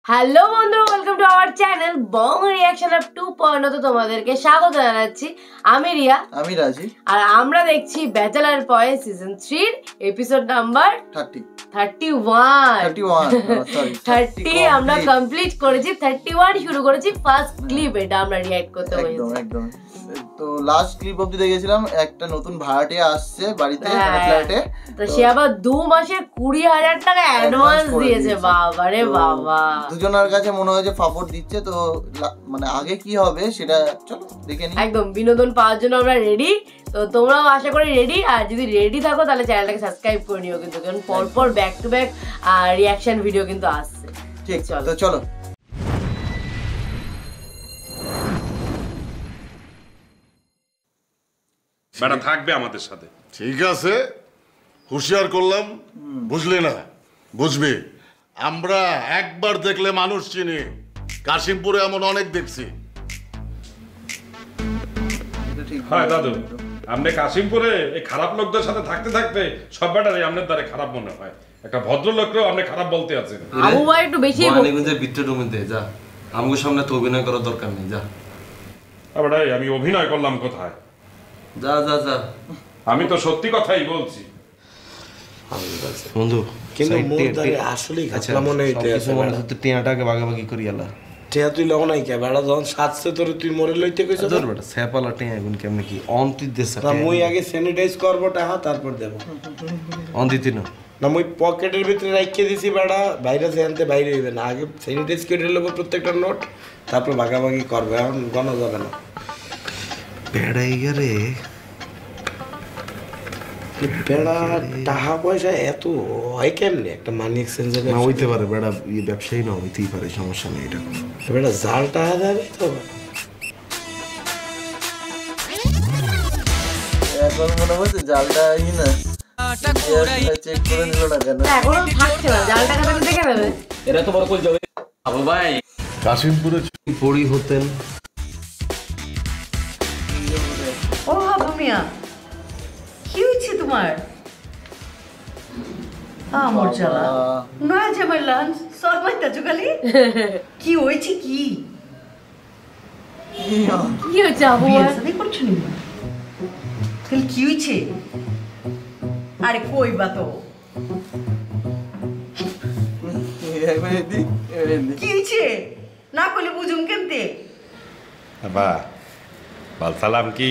Hello বন্ধুরা, welcome to our channel Bong reaction of 2.0 তে তোমাদেরকে স্বাগত জানাচ্ছি। আমি রিয়া, আমি রাজি, আর আমরা দেখছি bachelor point season 3 episode number 30 আমরা কমপ্লিট করেছি। 31 শুরু করেছি, ফার্স্ট ক্লিপ এটা আমরা রিঅ্যাক্ট করতে হয়েছে। একদম তো লাস্ট ক্লিপ অবধি দেখেছিলাম একটা নতুন ভাড়াটিয়া আসছে বাড়িতে, ফ্ল্যাটে, তো সে আবার 2 মাসের 20,000 টাকা অ্যাডভান্স দিয়েছে। বাবা রে বাবা, দুজনের কাছে মনে হয় যে ফাপড় দিচ্ছে। তো মানে আগে কি হবে সেটা চলো দেখে নিই। একদম বিনোদন পাওয়ার জন্য আমরা রেডি। তো তোমরাও আশা করি রেডি, আর যদি রেডি থাকো তাহলে চ্যানেলটাকে সাবস্ক্রাইব করে নিও কিন্তু, কারণ পরপর back to back reaction video কিন্তু আসছে। ঠিক, তো চলো। বেটা থাকবে আমাদের সাথে। ঠিক আছে, হুঁশিয়ার করলাম, বুঝলি না? বুঝবি, আমরা একবার দেখলে মানুষ চিনি। কাশিমপুরে এমন অনেক দেখছি। হ্যাঁ দাদু, আপনি কাশিমপুরে এই খারাপ লোকদের সাথে থাকতে থাকতে সব ব্যাটারে আপনার দ্বারা খারাপ মনে হয়। একটা ভদ্রলোককেও আপনি খারাপ বলতে আছেন। আবু ভাই একটু বেশি মানিগঞ্জে বিট্টু রুমে দে যা, আমগো সামনে তো অভিনয় করার দরকার নেই, যা। বেটা আমি অভিনয় করলাম কোথায়? যা যা যা, আমি তো সত্যি কথাই বলছি বন্ধু। কিন্তু মোরদারে আসলেই খাতলা মনে হইতে আছে। মানে তো টিয়াটাকে ভাগাভাগি করি আলা টিয়া তুই লগ নাই কে বেড়া যখন সাজছে তোরে তুই মরে লইতে কইছ তোর বেটা সেপালা টিয়া এখন কেমনে কি অন তুই দেছ না? মুই আগে স্যানিটাইজ করব টাকা তারপর দেব। অন দিতি না না মুই পকেটের ভিতরে রাখিয়ে দিছি বেড়া, বাইরে জানতে বাইরে হইবে না। আগে স্যানিটাইজ করে লব প্রত্যেকটা নোট, তারপর ভাগাভাগি করবে। এখন গণা যাবে না বেড়াই গেলে বেড়া। টাকা পয়সা এত হয় কেমনে একটা মানি এক্সচেঞ্জে? না হইতে পারে বেড়া, ব্যবসায়ী না হইতেই পারে, সমস্যা নেই এটা। বেড়া জাল টাকা দেবে তো। এখন মনে হচ্ছে জালটা না চেক করে নিল না কেন? এখনো থাকছে না, জাল টাকা থেকে দেখে নেবে। এরা তো বড় কই যাবে আবু ভাই। কাশিমপুরে পড়ি হতেন। ও হাবু মিয়া, কি হচ্ছে তোমার? আমার জ্বালা নয়া জামাইলান সরমাইতা জুগালি। কি হয়েছে? কি কি হয়েছে আবু? বিয়ে করছো নি? কাল কি হয়েছে? আরে কইবা তো কি হয়েছে? না কইলে বুঝুম কেমতে? বা বলছিলাম কি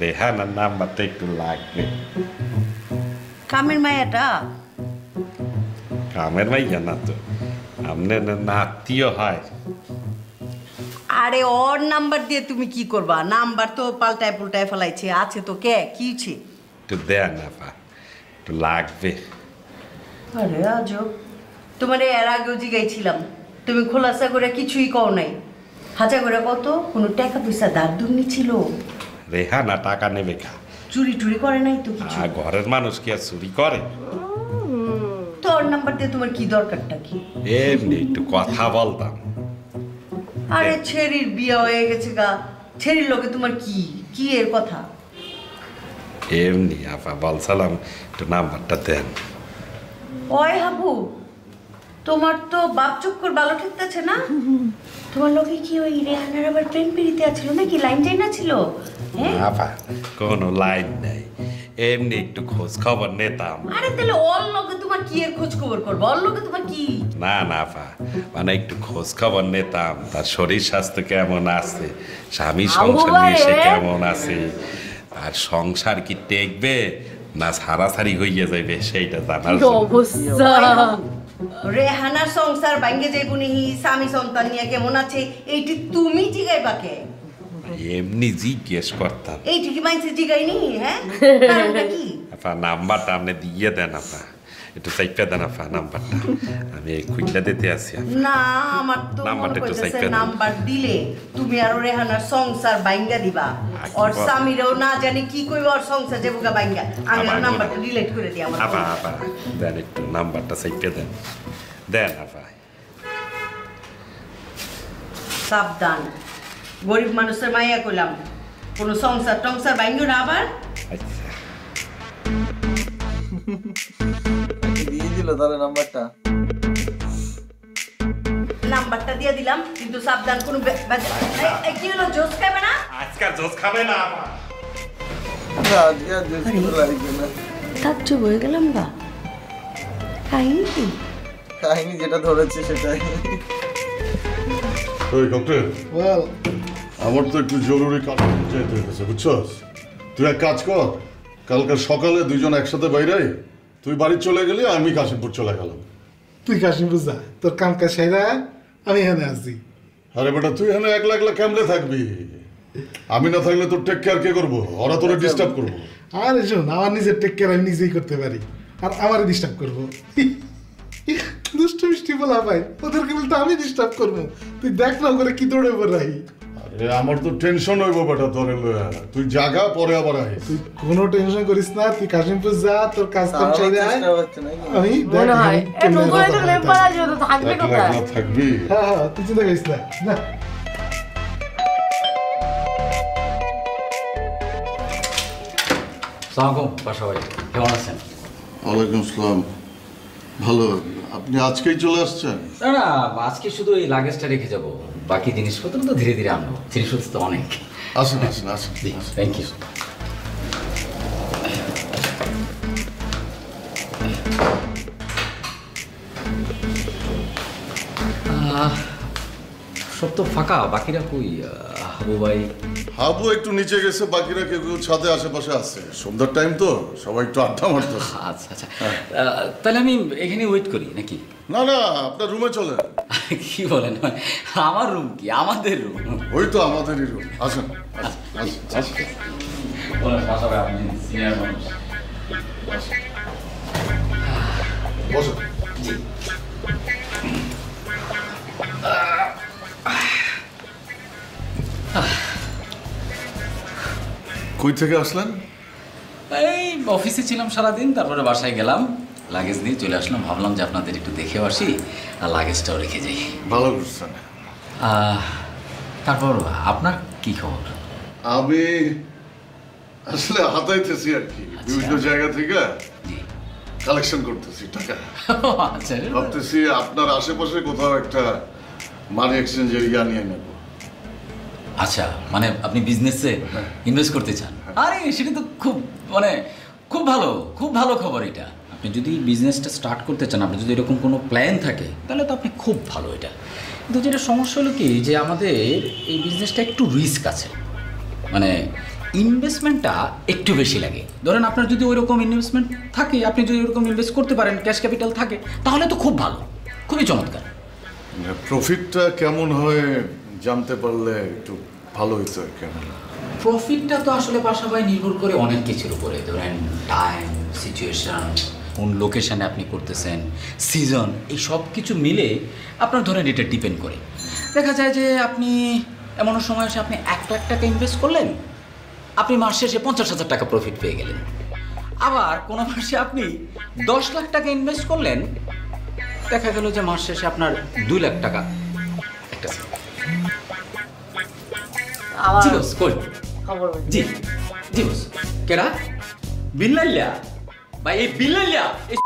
রেহানার নাম্বারটা একটু লাগবে। কামের মায়াটা? কামের মাইয়া না তো, আপনার নাতিও হয়। আরে ওর নাম্বার দিয়ে তুমি কি করবা? নাম্বার তো পাল্টায় পুল্টায় ফেলাইছে, আছে তো। কে কি হচ্ছে? একটু দেন না পা, একটু লাগবে। আরে আজব, তোমার এর আগেও জিগাইছিলাম, তুমি খোলাসা করে কিছুই কও নাই। হাজা করে কত কোনো টাকা পয়সা ধার দুর্নি ছিল? রেহানা টাকা নেবে কা? চুরি টুরি করে নাই তো কিছু? ঘরের মানুষ কি আর চুরি করে? তোর নাম্বার দিয়ে তোমার কি দরকারটা কি? এমনি একটু কথা বলতাম। আরে ছেড়ির বিয়ে হয়ে গেছে গা, ছেড়ির লোকে তোমার কি কি এর কথা? এমনি আপা বলছিলাম একটু নাম্বারটা দেন। ওই হাবু, তোমার তো বাপ চক্কর ভালো ঠেকতেছে না? তোমার লোকে কি ওই রেহানার আবার প্রেম প্রীতি আছিল নাকি? লাইন যাই না ছিল? আপা কোনো লাইন নাই, এমনি একটু খোঁজ খবর নিতাম। আরে তাহলে ওর লোকে তোমার কি এর খোঁজ খবর করবো? ওর লোকে তোমার কি? না না আপা, মানে একটু খোঁজ খবর নিতাম, তার শরীর স্বাস্থ্য কেমন আছে, স্বামী সংসার নিয়ে সে কেমন আছে, আর সংসার কি টেকবে না সারাসারি হইয়া যাইবে সেইটা জানার অবস্থা। রেহানার সংসার ভাঙ্গে যাইব নিহি, স্বামী সন্তান নিয়ে কেমন আছে এইটি তুমি জিগাইবা কে? এমনি জিজ্ঞেস করতাম। এইটি কি মাইন্সে জিগাইনি? হ্যাঁ, কারণটা কি? আপা নাম্বারটা আপনি দিয়ে দেন, আপা একটু চাইপা দেন আপা নাম্বারটা, আমি খুঁজলা দিতে আসি। না, আমার তো নাম্বারটা একটু কইতেছে চাইপা দেন। নাম্বার দিলে তুমি আর রেহানার সংসার ভাঙ্গা দিবা। ওর স্বামীরও না জানি কি কইবা, ওর সংসার যাবো গা ভাঙ্গা। আমি ওর নাম্বারটা ডিলিট করে দিই আমার। আপা আপা দেন একটু নাম্বারটা চাইপা দেন, দেন আপা। সাবধান, গরিব মানুষের মাইয়া কইলাম, কোনো সংসার টংসার ভাঙ্গো না আবার। আচ্ছা দিয়ে দিল তাহলে নাম্বারটা। নাম্বারটা দিয়ে দিলাম, কিন্তু সাবধান কোনো কি হলো, জোস খাবে না? আজকাল জোস খাবে না আমার। না আজকে আর জোস খেতে লাগবে না। তাজ্জব হয়ে গেলাম গা। কাহিনী কি? কাহিনী যেটা ধরেছে সেটাই। ওই ডক্টর বল। আমার তো একটু জরুরি কাজ যেতে হয়েছে, বুঝছস? তুই এক কাজ কর, কালকে সকালে দুইজন একসাথে বাইরে তুই বাড়ি চলে গেলি, আমি কাশিমপুর চলে গেলাম। তুই কাশিমপুর যা, তোর কাম কাজ সেরা, আমি এখানে আছি। আরে বেটা তুই এখানে একলা একলা কেমনে থাকবি? আমি না থাকলে তোর টেক কেয়ার কে করবো? ওরা তোরা ডিস্টার্ব করবো। আর শোন, আমার নিজের টেক কেয়ার আমি নিজেই করতে পারি, আর আমারে ডিস্টার্ব করবো? দুষ্ট মিষ্টি বলা ভাই, ওদেরকে বলতে আমি ডিস্টার্ব করবো? তুই দেখ না করে কি দৌড়ে বেড়াই। আরে আমার তো টেনশন হইব বেটা তোরে লইয়া। তুই জাগা পরে আবার আয়। তুই কোনো টেনশন করিস না, তুই কাশিমপুর যা, তোর কাজ কাম তাও ছেড়ে আয়। চেষ্টা হচ্ছে নাকি? আমি মনে হয় কেমনে নতুন একটা রাজা মেম্বার হয়। আছে, ও তো থাকবে একলা কোথায়? একলা থাকবি? হ্যাঁ হ্যাঁ, তুই চিন্তা করিস না। না সালামালাইকুম বাসা ভাই, কেমন আছেন? ওয়ালাইকুম আসসালাম। ভালো। আপনি আজকেই চলে আসছেন? না না, আজকে শুধু এই লাগেজটা রেখে যাব, বাকি জিনিসপত্র তো ধীরে ধীরে আনবো। জিনিসপত্র তো অনেক। আসেন আসেন আসেন। Thank you. সব তো ফাঁকা, বাকিরা কই? হাবু ভাই? হাবু একটু নিচে গেছে, বাকিরা কেউ কেউ ছাদে আশেপাশে আছে। সন্ধ্যার টাইম তো, সবাই একটু আড্ডা মারতেছে। আচ্ছা আচ্ছা, তাহলে আমি এখানে ওয়েট করি নাকি? না না, আপনার রুমে চলেন। কি বলেন? আমার রুম কি? আমাদের রুম? ওই তো আমাদেরই রুম। আসেন আসেন আসেন। বলেন বাসা ভাই, আপনি সিনিয়র মানুষ। বসেন। জি। কই থেকে আসলেন? এই অফিসে ছিলাম সারাদিন, তারপরে বাসায় গেলাম, লাগেজ নিয়ে চলে আসলাম। ভাবলাম যে আপনাদের একটু দেখেও আসি, আর লাগেজটাও রেখে যাই। ভালো করছেন। তারপর আপনার কি খবর? আমি আসলে হাতাইতেছি আর কি, বিভিন্ন জায়গা থেকে জি। কালেকশন করতেছি টাকা। আচ্ছা, ভাবতেছি আপনার আশেপাশে কোথাও একটা মানি এক্সচেঞ্জের ইয়া নিয়ে নেব। আচ্ছা, মানে আপনি বিজনেসে ইনভেস্ট করতে চান? আরে সেটা তো খুব খুব ভালো খবর এটা। আপনি যদি বিজনেসটা স্টার্ট করতে চান, আপনি যদি এরকম কোনো প্ল্যান থাকে, তাহলে তো আপনি খুব ভালো এটা। কিন্তু যেটা সমস্যা হলো কি, যে আমাদের এই বিজনেসটা একটু রিস্ক আছে, মানে ইনভেস্টমেন্টটা একটু বেশি লাগে। ধরেন আপনার যদি ওইরকম ইনভেস্টমেন্ট থাকে, আপনি যদি ওইরকম ইনভেস্ট করতে পারেন, ক্যাশ ক্যাপিটাল থাকে, তাহলে তো খুব ভালো, খুবই চমৎকার। প্রফিটটা কেমন হয় জানতে পারলে একটু ভালো হইতো আর কি। প্রফিটটা তো আসলে পাশাপাশি নির্ভর করে অনেক কিছুর উপরে। ধরেন টাইম, সিচুয়েশন, কোন লোকেশানে আপনি করতেছেন, সিজন, এই সব কিছু মিলে আপনার ধরেন এটা ডিপেন্ড করে। দেখা যায় যে আপনি এমন সময় এসে আপনি 1 লাখ টাকা ইনভেস্ট করলেন, আপনি মাস শেষে 50,000 টাকা প্রফিট পেয়ে গেলেন। আবার কোনো মাসে আপনি 10 লাখ টাকা ইনভেস্ট করলেন, দেখা গেল যে মাস শেষে আপনার 2 লাখ টাকা একটা আবার কই খবর বলছি। জি জি বস। কেডা? বিল্লাইয়া ভাই, এই বিল্লাইয়া এই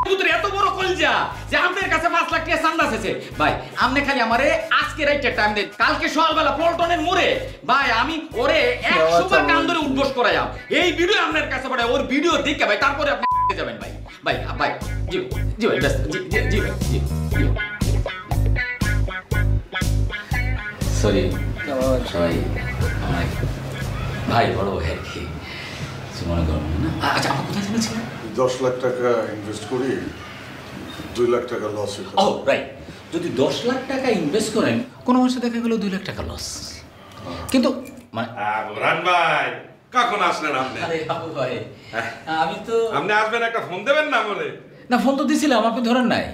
পুত্র এত বড় কলজা যে আমাদের কাছে 5 লাখ টাকা চান্দা আছে ভাই। আপনি খালি আমারে আজকে রাইটের টাইম দেন, কালকে সকালবেলা পল্টনের মোড়ে ভাই আমি ওরে 100 বার কান ধরে উঠবস করাইলাম। এই ভিডিও আপনার কাছে পড়ে, ওর ভিডিও দেখে ভাই তারপরে আপনি যাবেন ভাই। ভাই ভাই জি জি ভাই, ব্যস্ত জি জি জি ভাই জি জি। সরি সবাই আমার ভাই বড় ভাই আর কি, মনে করবেন না। আচ্ছা, আমার কোথায় জেনেছিলেন? 10 লাখ টাকা ইনভেস্ট করি, 2 লাখ টাকা লস হইতো। ও রাইট, যদি 10 লাখ টাকা ইনভেস্ট করেন, কোনো মাসে দেখা গেল 2 লাখ টাকা লস। কিন্তু মানে বুরহান ভাই, কখন আসলেন আপনি? আরে বাবু ভাই, আমি তো আপনি আসবেন, একটা ফোন দেবেন না বলে? না, ফোন তো দিছিলাম, আপনি ধরেন নাই।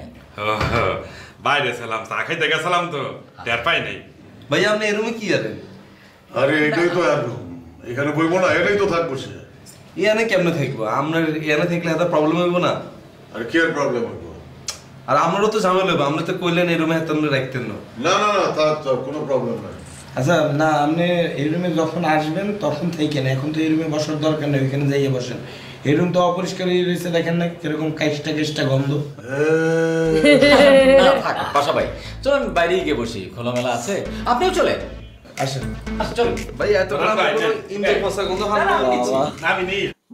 বাইরে ছিলাম, চা খাইতে গেছিলাম তো, টের পাই নাই। ভাই আপনি এই রুমে কি আছেন? আরে এটাই তো আর রুম, এখানে বইবো না, এটাই তো থাকবো সে। ইয়ানে কেমনে থাকবো? আপনার ইয়ানে থাকলে এত প্রবলেম হইব না? আর কি আর প্রবলেম হইব? আর আমারও তো ঝামেলা হইব, আমরা তো কইলেন এই রুমে এত রাখতেন না। না না না, তার কোনো প্রবলেম নাই। আচ্ছা না, আপনি এই রুমে যখন আসবেন তখন থাকেন, এখন তো এই রুমে বসার দরকার নেই, ওইখানে যাইয়ে বসেন। এই রুম তো অপরিষ্কার হয়ে রয়েছে, দেখেন না কিরকম কাইষ্টা গন্ধ। না থাক বাসা ভাই, চলুন বাইরে গিয়ে বসি, খোলামেলা আছে, আপনিও চলেন। আসেন চলুন ভাই এত ইন্দ্র পচা গন্ধ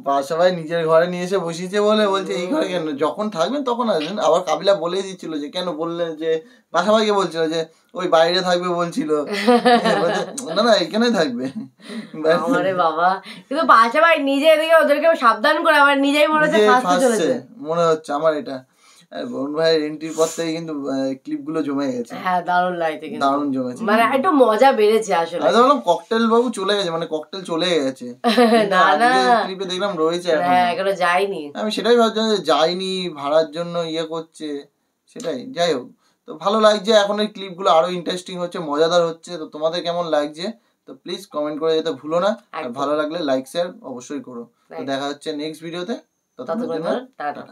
বাসা ভাই নিজের ঘরে নিয়ে এসে বসিয়েছে বলে বলছে এই ঘরে কেন, যখন থাকবেন তখন আসবেন। আবার কাবিলা বলেই দিচ্ছিল যে কেন বললেন, যে বাসা ভাইকে বলছিল যে ওই বাইরে থাকবে বলছিল, না না এখানেই থাকবে। আরে বাবা, কিন্তু বাসা ভাই নিজে এদিকে ওদেরকে সাবধান করে আবার নিজেই মনে হচ্ছে ফাঁসতে চলেছে মনে হচ্ছে আমার এটা। বরুণ ভাইয়ের এন্ট্রির পর থেকে কিন্তু ক্লিপ গুলো জমে গেছে। হ্যাঁ দারুণ লাগছে, কিন্তু দারুণ জমেছে, মানে একটু মজা বেড়েছে আসলে। আমি ভাবলাম ককটেল বাবু চলে গেছে, মানে ককটেল চলে গেছে, না না ক্লিপে দেখলাম রয়েছে, হ্যাঁ এখনো যাইনি। আমি সেটাই ভাবছিলাম যে যাইনি, ভাড়ার জন্য ইয়ে করছে, সেটাই। যাই হোক, তো ভালো লাগছে, এখন এই ক্লিপগুলো আরো ইন্টারেস্টিং হচ্ছে, মজাদার হচ্ছে। তো তোমাদের কেমন লাগছে তো প্লিজ কমেন্ট করে যেতে ভুলো না, আর ভালো লাগলে লাইক শেয়ার অবশ্যই করো। তো দেখা হচ্ছে নেক্সট ভিডিওতে, ততক্ষণের জন্য টাটা।